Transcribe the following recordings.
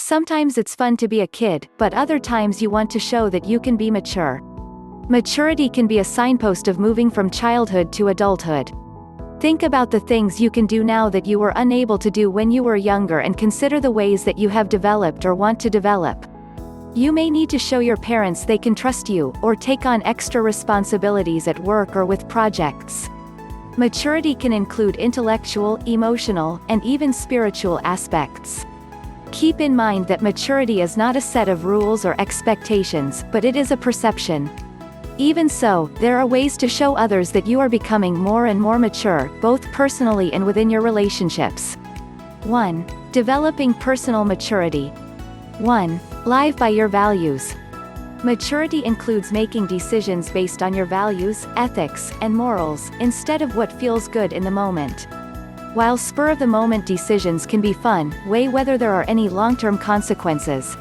Sometimes it's fun to be a kid, but other times you want to show that you can be mature. Maturity can be a signpost of moving from childhood to adulthood. Think about the things you can do now that you were unable to do when you were younger and consider the ways that you have developed or want to develop. You may need to show your parents they can trust you, or take on extra responsibilities at work or with projects. Maturity can include intellectual, emotional, and even spiritual aspects. Keep in mind that maturity is not a set of rules or expectations, but it is a perception. Even so, there are ways to show others that you are becoming more and more mature, both personally and within your relationships. 1. Developing personal maturity. 1. Live by your values. Maturity includes making decisions based on your values, ethics, and morals, instead of what feels good in the moment. While spur-of-the-moment decisions can be fun, weigh whether there are any long-term consequences.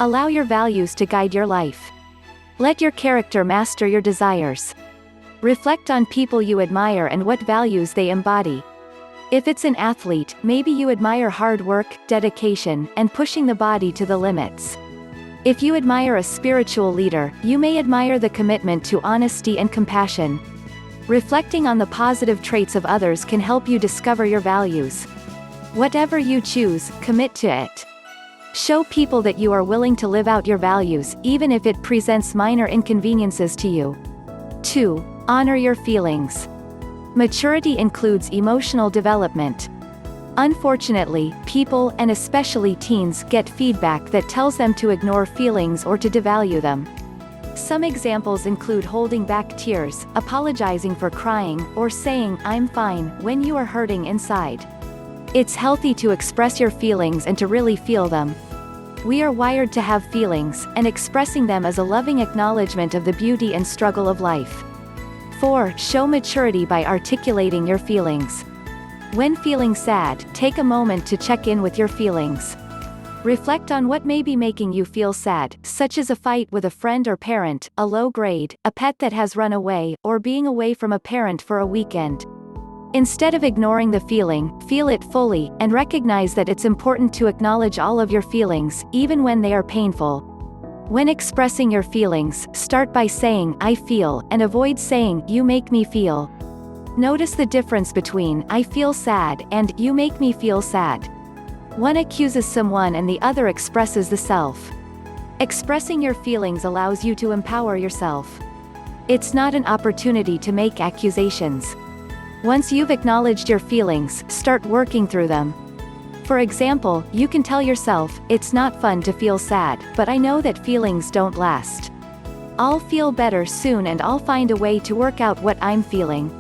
Allow your values to guide your life. Let your character master your desires. Reflect on people you admire and what values they embody. If it's an athlete, maybe you admire hard work, dedication, and pushing the body to the limits. If you admire a spiritual leader, you may admire the commitment to honesty and compassion. Reflecting on the positive traits of others can help you discover your values. Whatever you choose, commit to it. Show people that you are willing to live out your values, even if it presents minor inconveniences to you. 2. Honor your feelings. Maturity includes emotional development. Unfortunately, people, and especially teens, get feedback that tells them to ignore feelings or to devalue them. Some examples include holding back tears, apologizing for crying, or saying, "I'm fine," when you are hurting inside. It's healthy to express your feelings and to really feel them. We are wired to have feelings, and expressing them is a loving acknowledgement of the beauty and struggle of life. 4. Show maturity by articulating your feelings. When feeling sad, take a moment to check in with your feelings. Reflect on what may be making you feel sad, such as a fight with a friend or parent, a low grade, a pet that has run away, or being away from a parent for a weekend. Instead of ignoring the feeling, feel it fully, and recognize that it's important to acknowledge all of your feelings, even when they are painful. When expressing your feelings, start by saying, "I feel," and avoid saying, "You make me feel." Notice the difference between, "I feel sad," and, "You make me feel sad." One accuses someone and the other expresses the self. Expressing your feelings allows you to empower yourself. It's not an opportunity to make accusations. Once you've acknowledged your feelings, start working through them. For example, you can tell yourself, "It's not fun to feel sad, but I know that feelings don't last. I'll feel better soon and I'll find a way to work out what I'm feeling."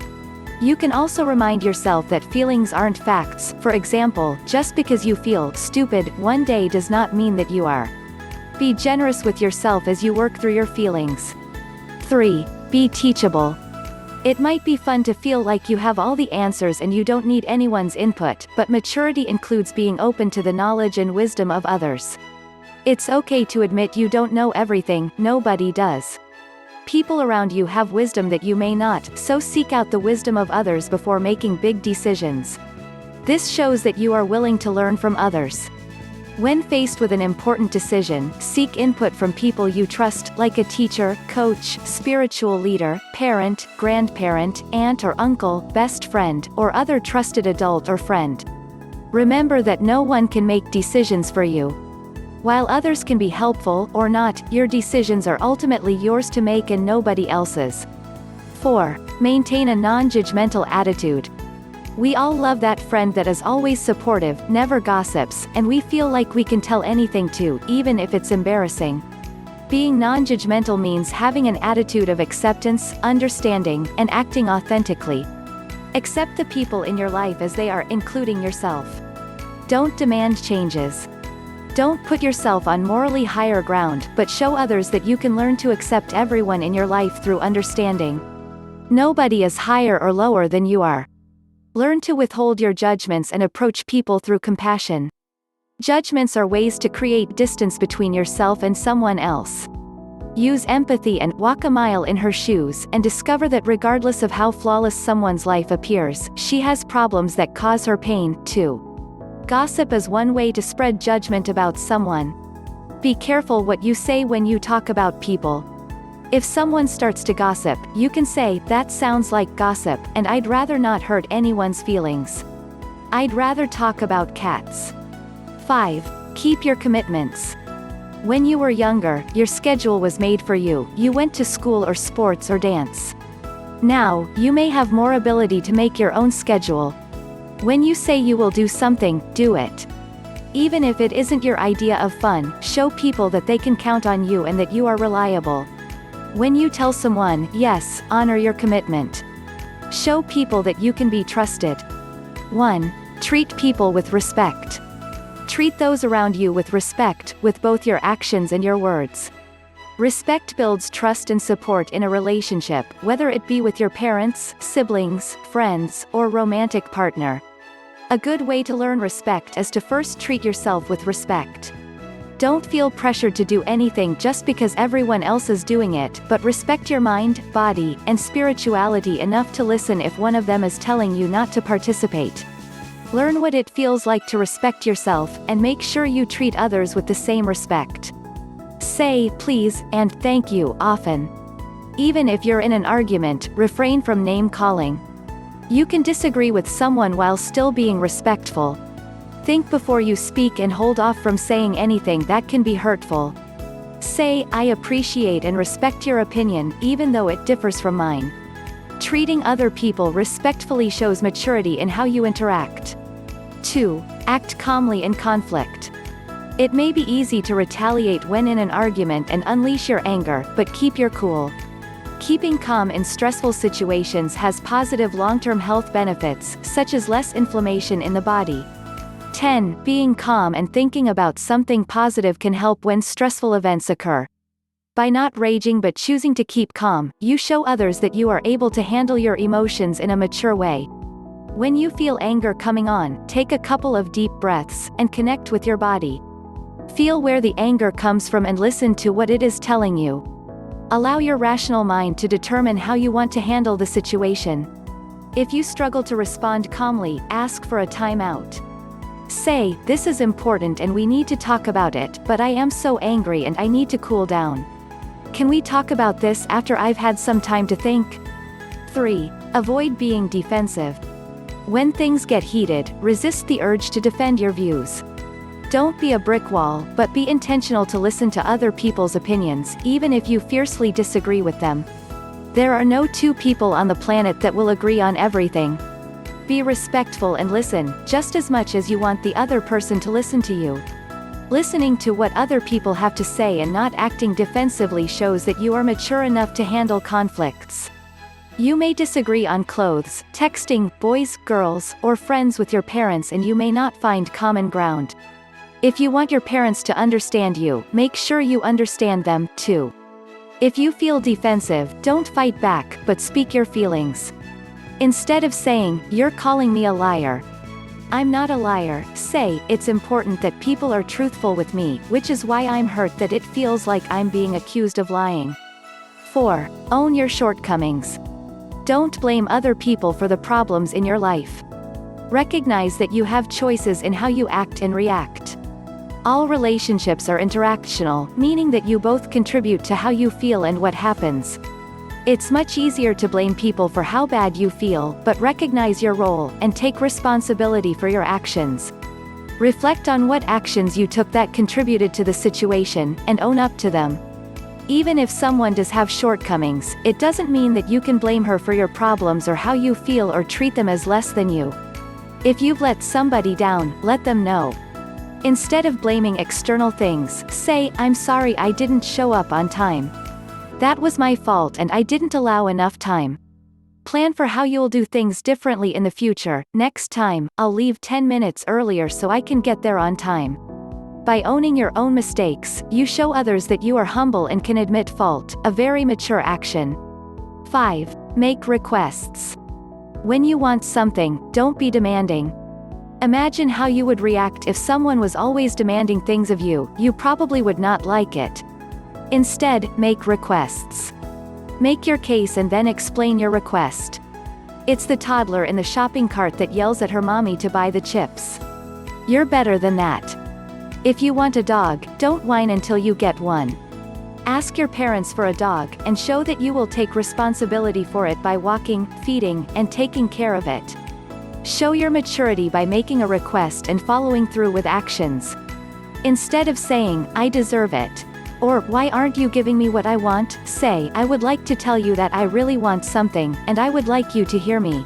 You can also remind yourself that feelings aren't facts. For example, just because you feel stupid one day does not mean that you are. Be generous with yourself as you work through your feelings. 3. Be teachable. It might be fun to feel like you have all the answers and you don't need anyone's input, but maturity includes being open to the knowledge and wisdom of others. It's okay to admit you don't know everything, nobody does. People around you have wisdom that you may not, so seek out the wisdom of others before making big decisions. This shows that you are willing to learn from others. When faced with an important decision, seek input from people you trust, like a teacher, coach, spiritual leader, parent, grandparent, aunt or uncle, best friend, or other trusted adult or friend. Remember that no one can make decisions for you. While others can be helpful, or not, your decisions are ultimately yours to make and nobody else's. 4. Maintain a non-judgmental attitude. We all love that friend that is always supportive, never gossips, and we feel like we can tell anything to, even if it's embarrassing. Being non-judgmental means having an attitude of acceptance, understanding, and acting authentically. Accept the people in your life as they are, including yourself. Don't demand changes. Don't put yourself on morally higher ground, but show others that you can learn to accept everyone in your life through understanding. Nobody is higher or lower than you are. Learn to withhold your judgments and approach people through compassion. Judgments are ways to create distance between yourself and someone else. Use empathy and walk a mile in her shoes, and discover that regardless of how flawless someone's life appears, she has problems that cause her pain, too. Gossip is one way to spread judgment about someone. Be careful what you say when you talk about people. If someone starts to gossip, you can say, "That sounds like gossip, and I'd rather not hurt anyone's feelings. I'd rather talk about cats." 5. Keep your commitments. When you were younger, your schedule was made for you. You went to school or sports or dance. Now, you may have more ability to make your own schedule. When you say you will do something, do it. Even if it isn't your idea of fun, show people that they can count on you and that you are reliable. When you tell someone, yes, honor your commitment. Show people that you can be trusted. 1. Treat people with respect. Treat those around you with respect, with both your actions and your words. Respect builds trust and support in a relationship, whether it be with your parents, siblings, friends, or romantic partner. A good way to learn respect is to first treat yourself with respect. Don't feel pressured to do anything just because everyone else is doing it, but respect your mind, body, and spirituality enough to listen if one of them is telling you not to participate. Learn what it feels like to respect yourself, and make sure you treat others with the same respect. Say please and thank you often. Even if you're in an argument, refrain from name-calling. You can disagree with someone while still being respectful. Think before you speak and hold off from saying anything that can be hurtful. Say, "I appreciate and respect your opinion, even though it differs from mine." Treating other people respectfully shows maturity in how you interact. 2. Act calmly in conflict. It may be easy to retaliate when in an argument and unleash your anger, but keep your cool. Keeping calm in stressful situations has positive long-term health benefits, such as less inflammation in the body. 10. Being calm and thinking about something positive can help when stressful events occur. By not raging but choosing to keep calm, you show others that you are able to handle your emotions in a mature way. When you feel anger coming on, take a couple of deep breaths, and connect with your body. Feel where the anger comes from and listen to what it is telling you. Allow your rational mind to determine how you want to handle the situation. If you struggle to respond calmly, ask for a timeout. Say, "This is important and we need to talk about it, but I am so angry and I need to cool down. Can we talk about this after I've had some time to think?" 3. Avoid being defensive. When things get heated, resist the urge to defend your views. Don't be a brick wall, but be intentional to listen to other people's opinions, even if you fiercely disagree with them. There are no two people on the planet that will agree on everything. Be respectful and listen, just as much as you want the other person to listen to you. Listening to what other people have to say and not acting defensively shows that you are mature enough to handle conflicts. You may disagree on clothes, texting, boys, girls, or friends with your parents, and you may not find common ground. If you want your parents to understand you, make sure you understand them, too. If you feel defensive, don't fight back, but speak your feelings. Instead of saying, "You're calling me a liar," "I'm not a liar," say, "It's important that people are truthful with me, which is why I'm hurt that it feels like I'm being accused of lying." 4. Own your shortcomings. Don't blame other people for the problems in your life. Recognize that you have choices in how you act and react. All relationships are interactional, meaning that you both contribute to how you feel and what happens. It's much easier to blame people for how bad you feel, but recognize your role, and take responsibility for your actions. Reflect on what actions you took that contributed to the situation, and own up to them. Even if someone does have shortcomings, it doesn't mean that you can blame her for your problems or how you feel or treat them as less than you. If you've let somebody down, let them know. Instead of blaming external things, say, "I'm sorry I didn't show up on time. That was my fault and I didn't allow enough time. Plan for how you'll do things differently in the future. Next time, I'll leave 10 minutes earlier so I can get there on time." By owning your own mistakes, you show others that you are humble and can admit fault, a very mature action. 5. Make requests. When you want something, don't be demanding. Imagine how you would react if someone was always demanding things of you. You probably would not like it. Instead, make requests. Make your case and then explain your request. It's the toddler in the shopping cart that yells at her mommy to buy the chips. You're better than that. If you want a dog, don't whine until you get one. Ask your parents for a dog, and show that you will take responsibility for it by walking, feeding, and taking care of it. Show your maturity by making a request and following through with actions. Instead of saying, "I deserve it," or "Why aren't you giving me what I want?" say, "I would like to tell you that I really want something, and I would like you to hear me."